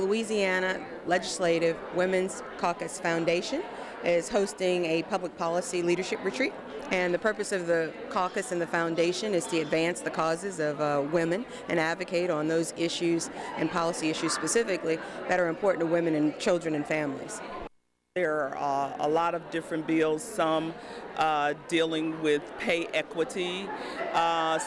Louisiana Legislative Women's Caucus Foundation is hosting a public policy leadership retreat. And the purpose of the caucus and the foundation is to advance the causes of women and advocate on those issues and policy issues specifically that are important to women and children and families. There are a lot of different bills, some dealing with pay equity,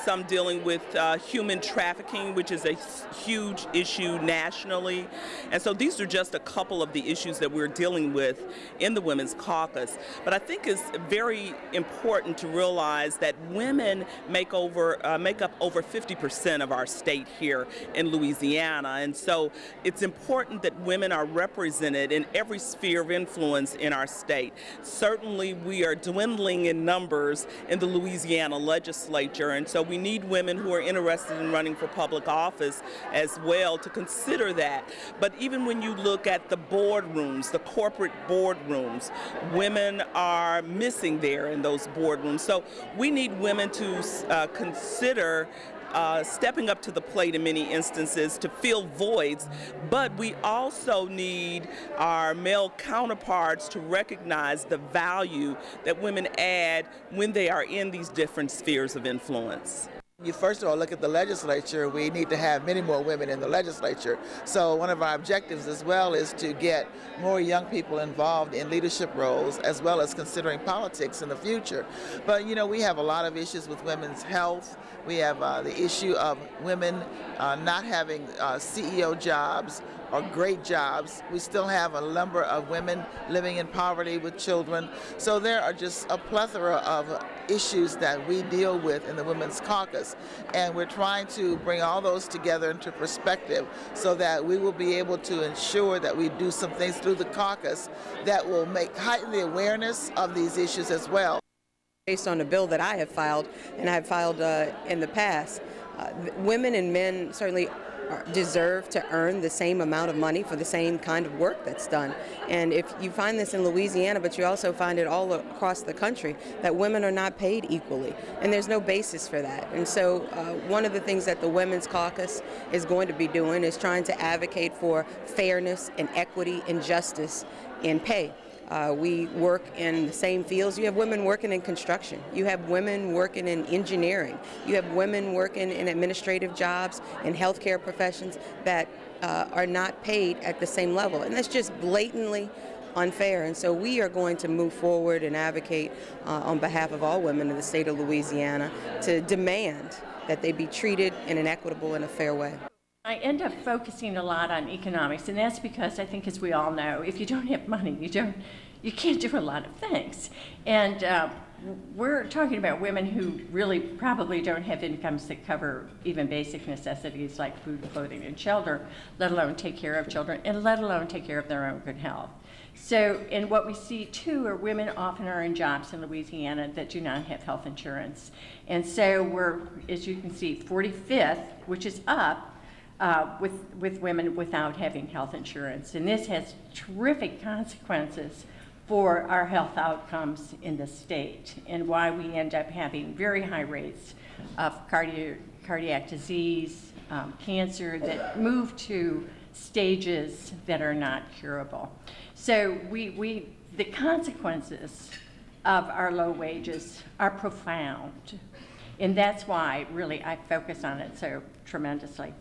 some dealing with human trafficking, which is a huge issue nationally. And so these are just a couple of the issues that we're dealing with in the Women's Caucus. But I think it's very important to realize that women make up over 50% of our state here in Louisiana. And so it's important that women are represented in every sphere of influence in our state. Certainly we are dwindling in numbers in the Louisiana legislature, and so we need women who are interested in running for public office as well to consider that. But even when you look at the boardrooms, the corporate boardrooms, women are missing there in those boardrooms. So we need women to consider stepping up to the plate in many instances to fill voids, but we also need our male counterparts to recognize the value that women add when they are in these different spheres of influence. You first of all look at the legislature. We need to have many more women in the legislature. So one of our objectives as well is to get more young people involved in leadership roles as well as considering politics in the future. But you know, we have a lot of issues with women's health. We have the issue of women not having CEO jobs or great jobs. We still have a number of women living in poverty with children. So there are just a plethora of issues that we deal with in the Women's Caucus. And we're trying to bring all those together into perspective so that we will be able to ensure that we do some things through the caucus that will heighten the awareness of these issues as well. Based on a bill that I have filed, and I have filed in the past, women and men certainly deserve to earn the same amount of money for the same kind of work that's done. And if you find this in Louisiana, but you also find it all across the country, that women are not paid equally, and there's no basis for that. And so one of the things that the Women's Caucus is going to be doing is trying to advocate for fairness and equity and justice in pay. We work in the same fields. You have women working in construction. You have women working in engineering. You have women working in administrative jobs and healthcare professions that are not paid at the same level. And that's just blatantly unfair. And so we are going to move forward and advocate on behalf of all women in the state of Louisiana to demand that they be treated in an equitable and a fair way. I end up focusing a lot on economics, and that's because I think, as we all know, if you don't have money, you can't do a lot of things. And we're talking about women who really probably don't have incomes that cover even basic necessities like food, clothing, and shelter, let alone take care of children, and let alone take care of their own good health. So, and what we see too are women often are in jobs in Louisiana that do not have health insurance. And so we're, as you can see, 45th, which is up, with women without having health insurance. And this has terrific consequences for our health outcomes in the state and why we end up having very high rates of cardiac disease, cancer that move to stages that are not curable. So the consequences of our low wages are profound. And that's why really I focus on it so tremendously.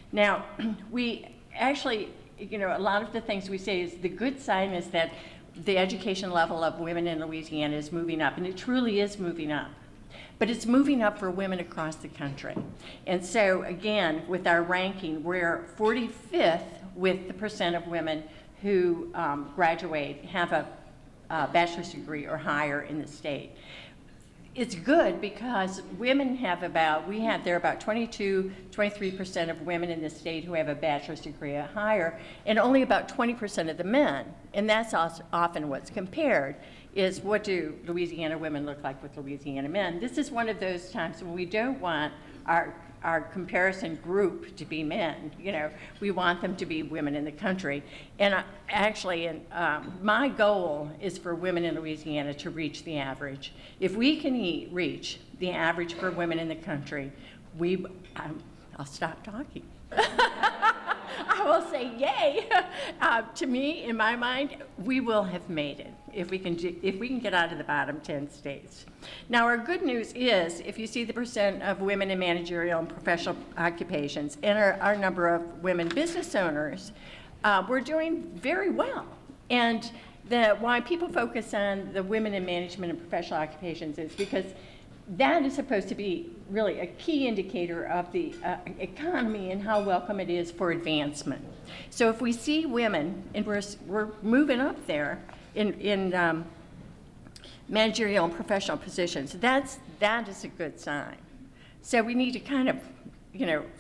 Now, we actually, you know, a lot of the things we say is the good sign is that the education level of women in Louisiana is moving up, and it truly is moving up. But it's moving up for women across the country. And so, again, with our ranking, we're 45th with the percent of women who graduate, have a bachelor's degree or higher in the state. It's good because women have there are about 23% of women in the state who have a bachelor's degree or higher, and only about 20% of the men. And that's often what's compared, is what do Louisiana women look like with Louisiana men. This is one of those times when we don't want our comparison group to be men. You know, we want them to be women in the country. And my goal is for women in Louisiana to reach the average. If we can reach the average for women in the country, I'll stop talking. I will say yay. To me, in my mind, we will have made it if we can get out of the bottom 10 states. Now, our good news is, if you see the percent of women in managerial and professional occupations and our number of women business owners, we're doing very well. And why people focus on the women in management and professional occupations is because that is supposed to be really a key indicator of the economy and how welcome it is for advancement. So if we see women, and we're moving up there in managerial and professional positions, that is a good sign. So we need to kind of,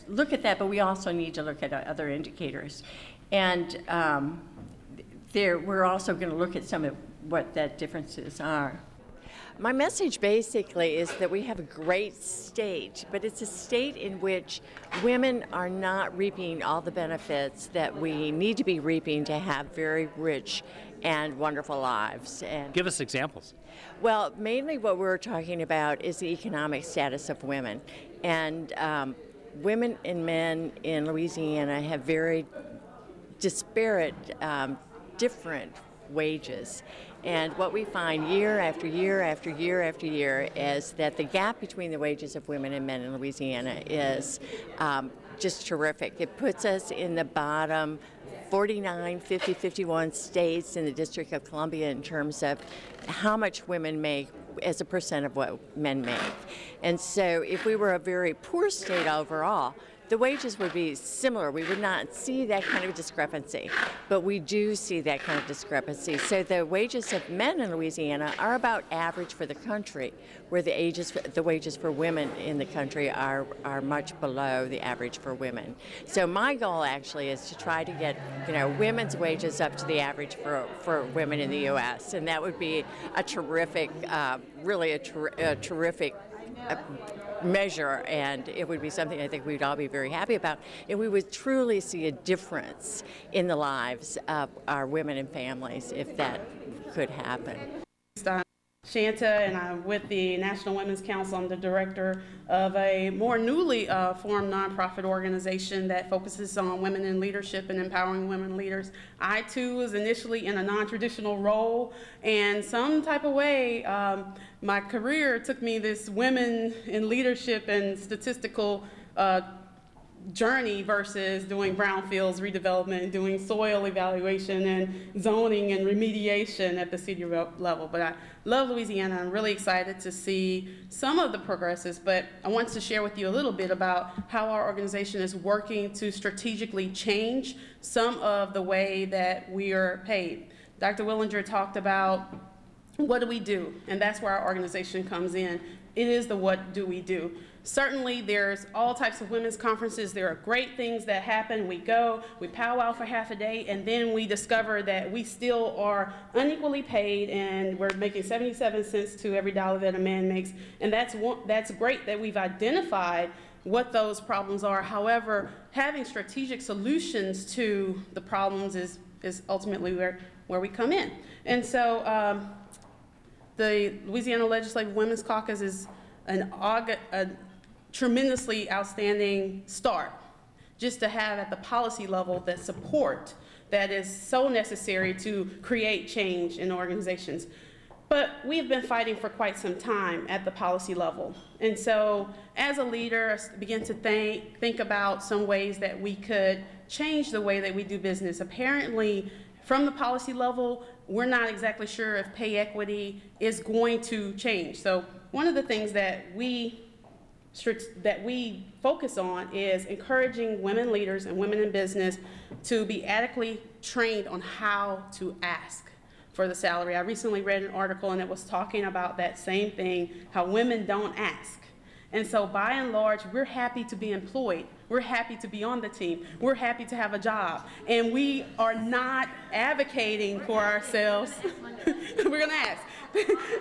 look at that, but we also need to look at other indicators. And we're also going to look at some of what that differences are. My message basically is that we have a great state, but it's a state in which women are not reaping all the benefits that we need to be reaping to have very rich and wonderful lives. And give us examples. Well, mainly what we're talking about is the economic status of women. And women and men in Louisiana have very disparate, different wages. And what we find year after year after year after year is that the gap between the wages of women and men in Louisiana is just terrific. It puts us in the bottom 49, 50, 51 states in the District of Columbia in terms of how much women make as a percent of what men make. And so if we were a very poor state overall, the wages would be similar. We would not see that kind of discrepancy, but we do see that kind of discrepancy. So the wages of men in Louisiana are about average for the country, where the wages for women in the country are much below the average for women. So my goal actually is to try to get women's wages up to the average for women in the U.S., and that would be a terrific, really a terrific measure, and it would be something I think we'd all be very happy about, and we would truly see a difference in the lives of our women and families if that could happen. Shanta, and I'm with the National Women's Council. I'm the director of a more newly formed nonprofit organization that focuses on women in leadership and empowering women leaders. I too was initially in a non-traditional role, and some type of way my career took me this women in leadership and statistical journey versus doing brownfields redevelopment and doing soil evaluation and zoning and remediation at the city level. But I love Louisiana. I'm really excited to see some of the progresses, but I want to share with you a little bit about how our organization is working to strategically change some of the way that we are paid. Dr. Willinger talked about what do we do, and that's where our organization comes in. It is the what do we do. Certainly, there's all types of women's conferences. There are great things that happen. We go, we powwow for half a day, and then we discover that we still are unequally paid, and we're making 77 cents to every dollar that a man makes. And that's great that we've identified what those problems are. However, having strategic solutions to the problems is ultimately where we come in. And so the Louisiana Legislative Women's Caucus is a tremendously outstanding start just to have at the policy level that support that is so necessary to create change in organizations. But we've been fighting for quite some time at the policy level. And so as a leader, I began to think about some ways that we could change the way that we do business. Apparently, from the policy level, we're not exactly sure if pay equity is going to change. So one of the things that we focus on is encouraging women leaders and women in business to be adequately trained on how to ask for the salary. I recently read an article and it was talking about that same thing, how women don't ask. And so by and large, we're happy to be employed. We're happy to be on the team. We're happy to have a job. And we are not advocating for ourselves. We're going to ask.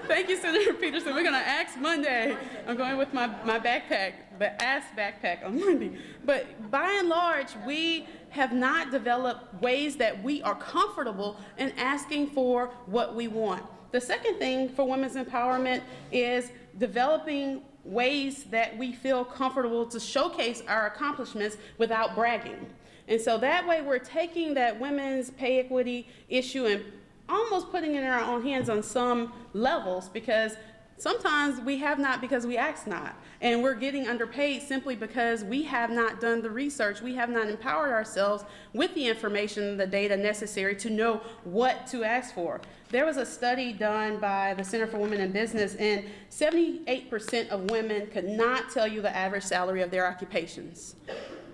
Thank you, Senator Peterson. We're going to ask Monday. I'm going with my backpack, the ask backpack on Monday. But by and large, we have not developed ways that we are comfortable in asking for what we want. The second thing for women's empowerment is developing ways that we feel comfortable to showcase our accomplishments without bragging. And so that way we're taking that women's pay equity issue and almost putting it in our own hands on some levels, because sometimes we have not because we ask not. And we're getting underpaid simply because we have not done the research. We have not empowered ourselves with the information, the data necessary to know what to ask for. There was a study done by the Center for Women in Business, and 78% of women could not tell you the average salary of their occupations.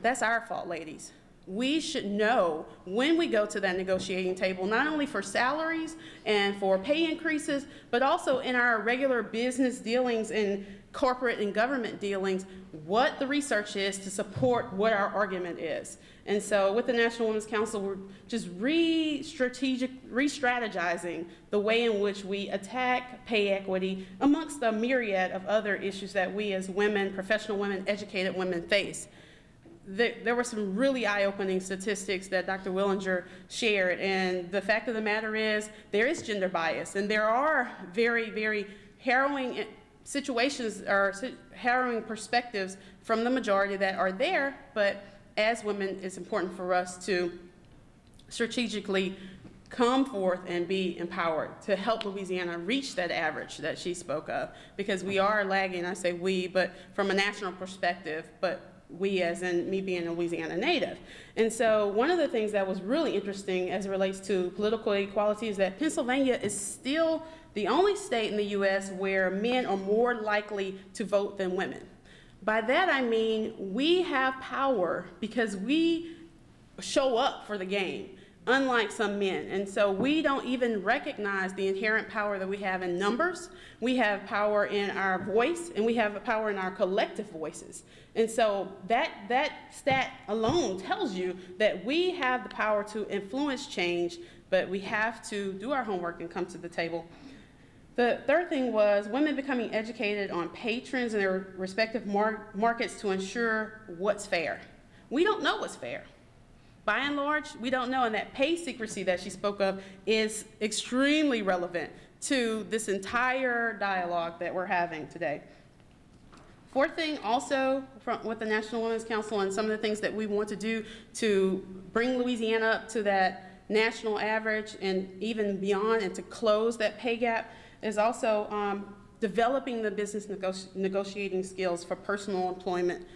That's our fault, ladies. We should know when we go to that negotiating table, not only for salaries and for pay increases, but also in our regular business dealings and corporate and government dealings, what the research is to support what our argument is. And so with the National Women's Council, we're just re-strategizing the way in which we attack pay equity amongst the myriad of other issues that we as women, professional women, educated women face. There were some really eye-opening statistics that Dr. Willinger shared, and the fact of the matter is there is gender bias, and there are very, very harrowing situations or harrowing perspectives from the majority that are there, but as women, it's important for us to strategically come forth and be empowered to help Louisiana reach that average that she spoke of, because we are lagging, I say we, but from a national perspective, but we as in me being a Louisiana native. And so one of the things that was really interesting as it relates to political equality is that Pennsylvania is still the only state in the US where men are more likely to vote than women. By that I mean we have power because we show up for the game, unlike some men. And so we don't even recognize the inherent power that we have in numbers. We have power in our voice, and we have power in our collective voices. And so that stat alone tells you that we have the power to influence change, but we have to do our homework and come to the table. The third thing was women becoming educated on pay trends in their respective markets to ensure what's fair. We don't know what's fair. By and large, we don't know, and that pay secrecy that she spoke of is extremely relevant to this entire dialogue that we're having today. Fourth thing, also with the National Women's Council and some of the things that we want to do to bring Louisiana up to that national average and even beyond, and to close that pay gap, is also developing the business negotiating skills for personal employment.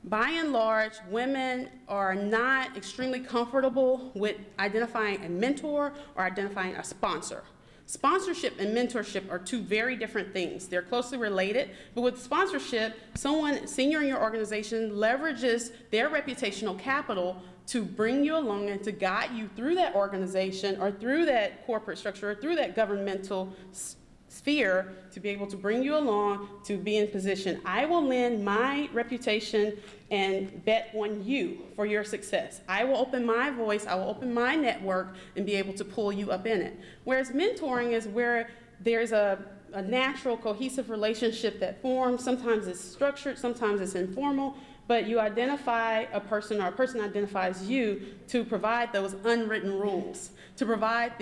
By and large, women are not extremely comfortable with identifying a mentor or identifying a sponsor. Sponsorship and mentorship are two very different things. They're closely related, but with sponsorship, someone senior in your organization leverages their reputational capital to bring you along and to guide you through that organization or through that corporate structure or through that governmental sphere to be able to bring you along to be in position. I will lend my reputation and bet on you for your success. I will open my voice, I will open my network and be able to pull you up in it. Whereas mentoring is where there's a natural, cohesive relationship that forms. Sometimes it's structured, sometimes it's informal, but you identify a person or a person identifies you to provide those unwritten rules, to provide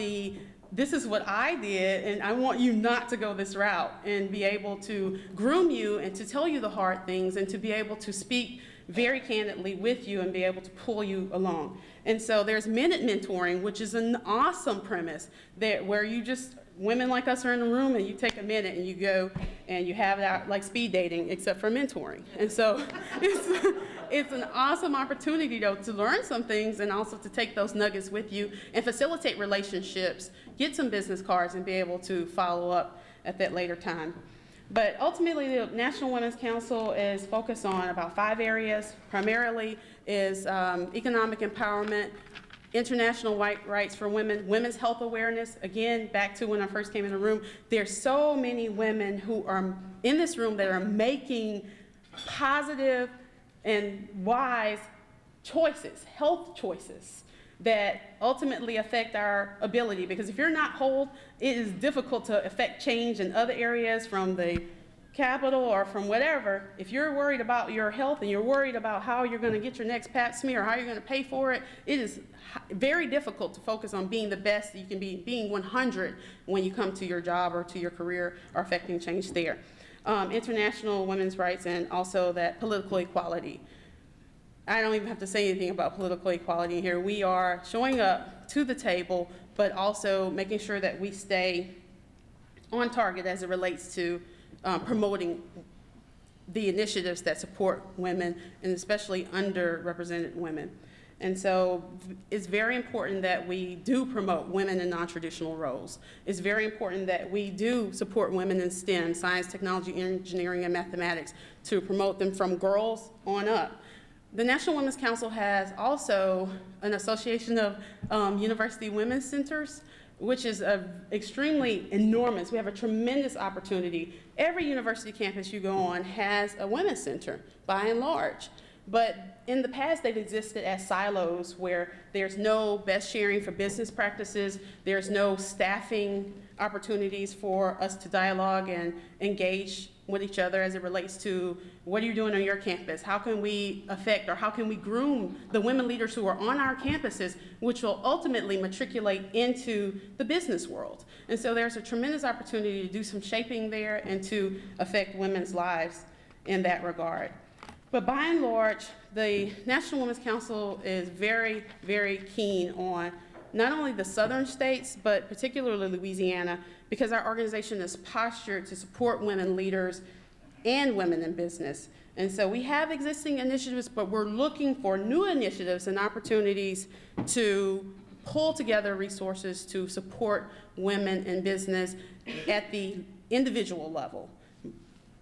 this is what I did, and I want you not to go this route, and be able to groom you and to tell you the hard things and to be able to speak very candidly with you and be able to pull you along. And so there's minute mentoring, which is an awesome premise where you just, women like us are in the room and you take a minute and you go and you have that like speed dating except for mentoring. And so it's an awesome opportunity though to learn some things and also to take those nuggets with you and facilitate relationships, get some business cards and be able to follow up at that later time. But ultimately, the National Women's Council is focused on about 5 areas. Primarily is economic empowerment, international rights for women, women's health awareness. Again, back to when I first came in the room, there's so many women who are in this room that are making positive and wise choices, health choices, that ultimately affect our ability. Because if you're not whole, it is difficult to affect change in other areas from the Capitol or from whatever. If you're worried about your health and you're worried about how you're going to get your next pap smear or how you're going to pay for it, it is very difficult to focus on being the best you can be, being 100 when you come to your job or to your career or affecting change there. International women's rights and also that political equality. I don't even have to say anything about political equality here. We are showing up to the table, but also making sure that we stay on target as it relates to promoting the initiatives that support women, and especially underrepresented women. And so it's very important that we do promote women in non-traditional roles. It's very important that we do support women in STEM, science, technology, engineering, and mathematics, to promote them from girls on up. The National Women's Council has also an association of university women's centers, which is extremely enormous. We have a tremendous opportunity. Every university campus you go on has a women's center, by and large. But in the past, they've existed as silos where there's no best sharing for business practices, there's no staffing opportunities for us to dialogue and engage with each other as it relates to what are you doing on your campus? How can we affect, or how can we groom the women leaders who are on our campuses, which will ultimately matriculate into the business world? And so there's a tremendous opportunity to do some shaping there and to affect women's lives in that regard. But by and large, the National Women's Council is very, very keen on not only the southern states, but particularly Louisiana, because our organization is postured to support women leaders and women in business. And so we have existing initiatives, but we're looking for new initiatives and opportunities to pull together resources to support women in business at the individual level,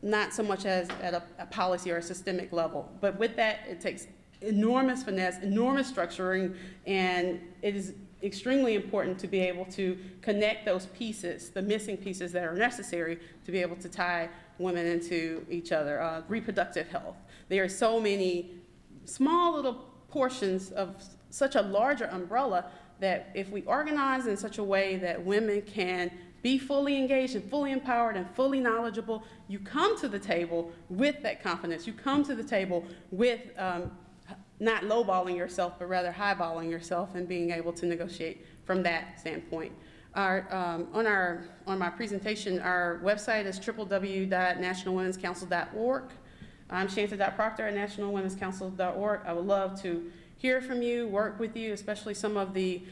not so much as at a policy or a systemic level. But with that, it takes enormous finesse, enormous structuring, and it is extremely important to be able to connect those pieces, the missing pieces that are necessary to be able to tie women into each other. Reproductive health. There are so many small little portions of such a larger umbrella that if we organize in such a way that women can be fully engaged and fully empowered and fully knowledgeable, you come to the table with that confidence. You come to the table with not lowballing yourself, but rather highballing yourself and being able to negotiate from that standpoint. On my presentation, our website is www.nationalwomenscouncil.org. I'm Shanta.Proctor at nationalwomenscouncil.org. I would love to hear from you, work with you, especially some of the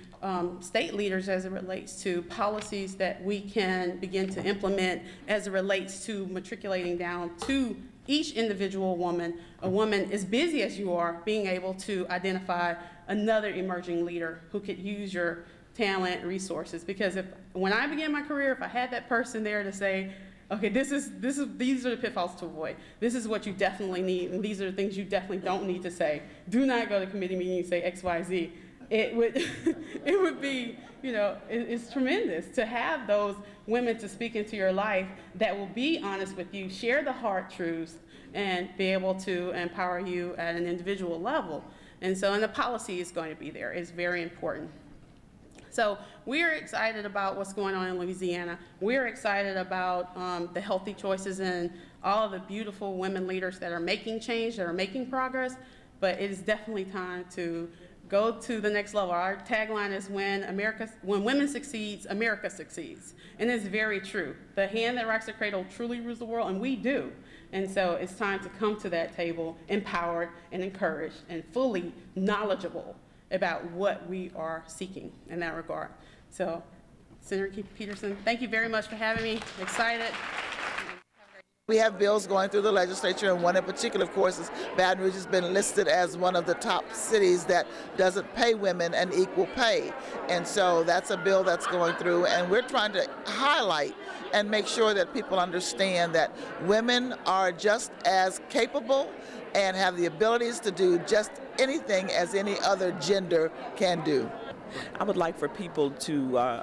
state leaders as it relates to policies that we can begin to implement as it relates to matriculating down to each individual woman, a woman as busy as you are, being able to identify another emerging leader who could use your talent, resources. Because when I began my career, if I had that person there to say, okay, these are the pitfalls to avoid. This is what you definitely need, and these are the things you definitely don't need to say. Do not go to committee meeting and say X, Y, Z. It would, it would be, it's tremendous to have those women to speak into your life that will be honest with you, share the hard truths, and be able to empower you at an individual level. And the policy is going to be there. It's very important. So we're excited about what's going on in Louisiana. We're excited about the healthy choices and all of the beautiful women leaders that are making change, that are making progress, but it is definitely time to go to the next level. Our tagline is when women succeeds, America succeeds. And it's very true. The hand that rocks the cradle truly rules the world, and we do. And so it's time to come to that table empowered and encouraged and fully knowledgeable about what we are seeking in that regard. So, Senator Peterson, thank you very much for having me. I'm excited. We have bills going through the legislature, and one in particular, of course, is Baton Rouge has been listed as one of the top cities that doesn't pay women an equal pay. And so that's a bill that's going through, and we're trying to highlight and make sure that people understand that women are just as capable and have the abilities to do just anything as any other gender can do. I would like for people to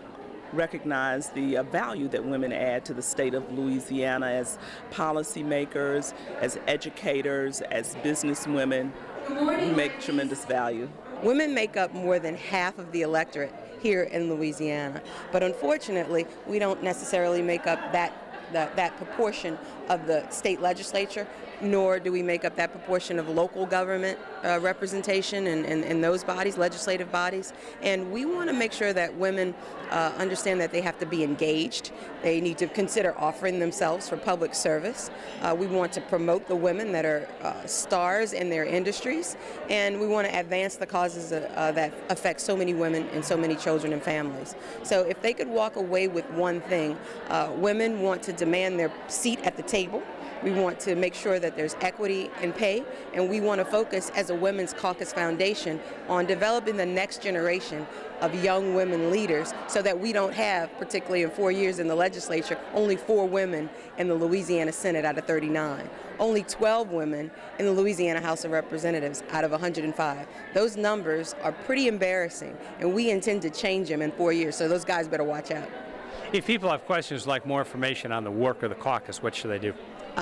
recognize the value that women add to the state of Louisiana as policymakers, as educators, as businesswomen who make tremendous value. Women make up more than half of the electorate here in Louisiana, but unfortunately we don't necessarily make up that proportion of the state legislature, nor do we make up that proportion of local government representation in those bodies, legislative bodies. And we want to make sure that women understand that they have to be engaged. They need to consider offering themselves for public service. We want to promote the women that are stars in their industries, and we want to advance the causes that affect so many women and so many children and families. So if they could walk away with one thing, women want to demand their seat at the table. We want to make sure that there's equity in pay, and we want to focus as a Women's Caucus Foundation on developing the next generation of young women leaders so that we don't have, particularly in 4 years in the legislature, only 4 women in the Louisiana Senate out of 39. Only 12 women in the Louisiana House of Representatives out of 105. Those numbers are pretty embarrassing, and we intend to change them in 4 years, so those guys better watch out. If people have questions like more information on the work of the caucus, what should they do?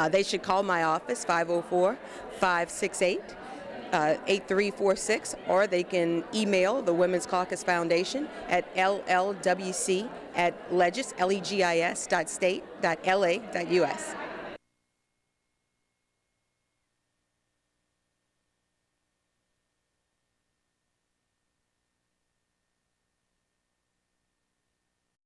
They should call my office, 504-568-8346, or they can email the Women's Caucus Foundation at llwc@legis.state.la.us.